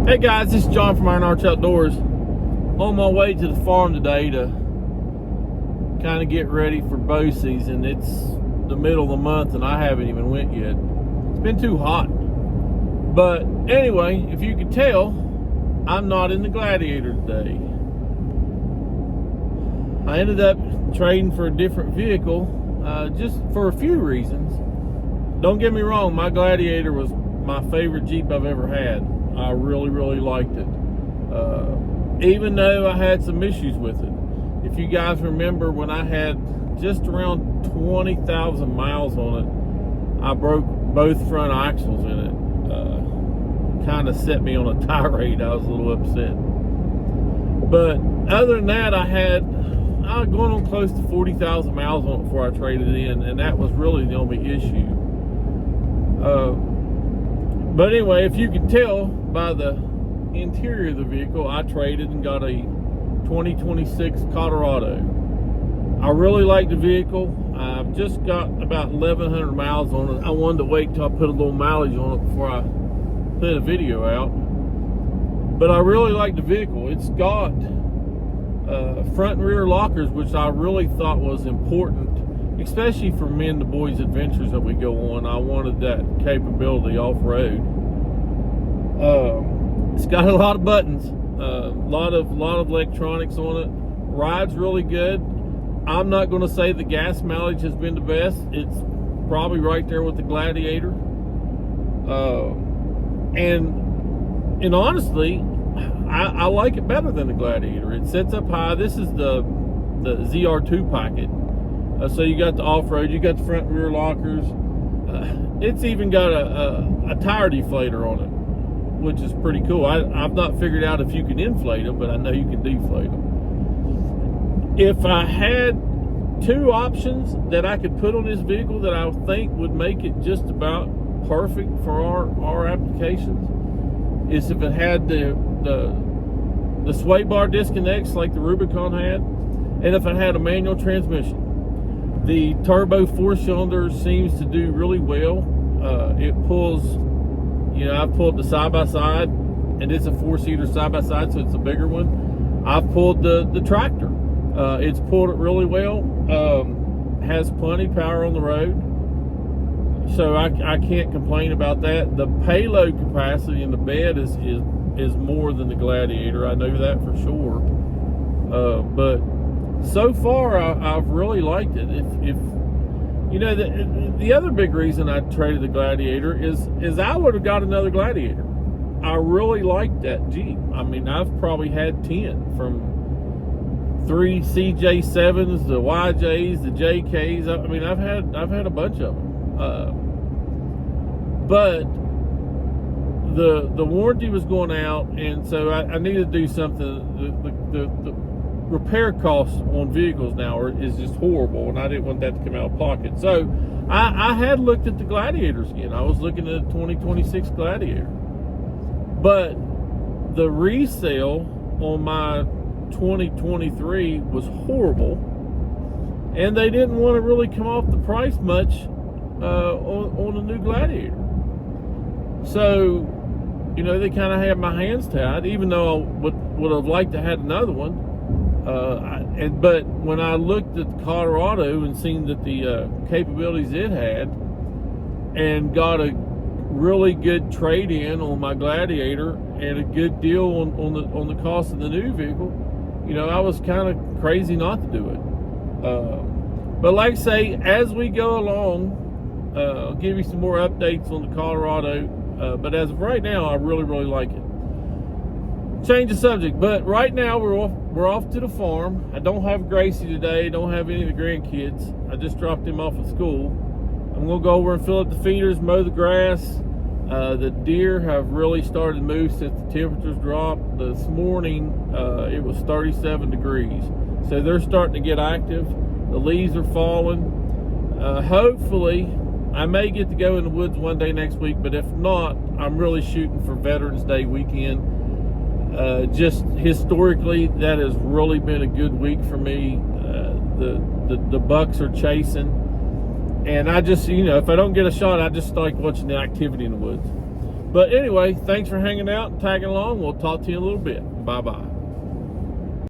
Hey guys, this is John from Iron Arch Outdoors. On my way to the farm today to kind of get ready for bow season. It's the middle of the month and I haven't even went yet. It's been too hot. But anyway, if you could tell, I'm not in the Gladiator today. I ended up trading for a different vehicle just for a few reasons. Don't get me wrong, my Gladiator was my favorite Jeep I've ever had. I really liked it, even though I had some issues with it. If you guys remember, when I had just around 20,000 miles on it, I broke both front axles in it. Kind of set me on a tirade. I was a little upset. But other than that, I was going on close to 40,000 miles on it before I traded in, and that was really the only issue. But anyway, if you can tell by the interior of the vehicle, I traded and got a 2026 Colorado. I really like the vehicle. I've just got about 1,100 miles on it. I wanted to wait till I put a little mileage on it before I put a video out. But I really like the vehicle. It's got front and rear lockers, which I really thought was important, especially for me and the boys' adventures that we go on. I wanted that capability off-road. It's got a lot of buttons, a lot of electronics on it. Rides really good. I'm not going to say the gas mileage has been the best. It's probably right there with the Gladiator. And honestly, I like it better than the Gladiator. It sets up high. This is the ZR2 packet. So you got the off-road, you got the front and rear lockers. It's even got a tire deflator on it, which is pretty cool. I've not figured out if you can inflate them, but I know you can deflate them. If I had two options that I could put on this vehicle that I think would make it just about perfect for our applications, is if it had the sway bar disconnects like the Rubicon had, and if it had a manual transmission. The turbo 4-cylinder seems to do really well. It pulls, I've pulled the side-by-side, and it's a 4-seater side-by-side, so it's a bigger one. I've pulled the tractor. It's pulled it really well. Has plenty of power on the road, so I can't complain about that. The payload capacity in the bed is more than the Gladiator. I know that for sure. But so far, I've really liked it. If the other big reason I traded the Gladiator is I would have got another Gladiator. I really liked that Jeep. I mean, I've probably had 10, from 3 CJ7s, the YJs, the JKs. I mean, I've had a bunch of them. But the warranty was going out, and so I needed to do something. The repair costs on vehicles now is just horrible, and I didn't want that to come out of pocket. So I had looked at the Gladiators again. I was looking at the 2026 Gladiator, but the resale on my 2023 was horrible, and they didn't want to really come off the price much on the new Gladiator. So they kind of had my hands tied, even though I would have liked to have another one. But when I looked at the Colorado and seen that the capabilities it had, and got a really good trade-in on my Gladiator and a good deal on the cost of the new vehicle, I was kind of crazy not to do it. But like I say, as we go along, I'll give you some more updates on the Colorado. But as of right now, I really like it. Change the subject, but right now we're off to the farm. I don't have Gracie today, don't have any of the grandkids. I just dropped him off at school. I'm gonna go over and fill up the feeders, mow the grass. The deer have really started to move since the temperatures dropped. This morning it was 37 degrees, so they're starting to get active. The leaves are falling. Hopefully I may get to go in the woods one day next week, but if not, I'm really shooting for Veterans Day weekend. Just historically, that has really been a good week for me. The bucks are chasing, and I just, if I don't get a shot, I just like watching the activity in the woods. But anyway, thanks for hanging out and tagging along. We'll talk to you in a little bit. Bye-bye.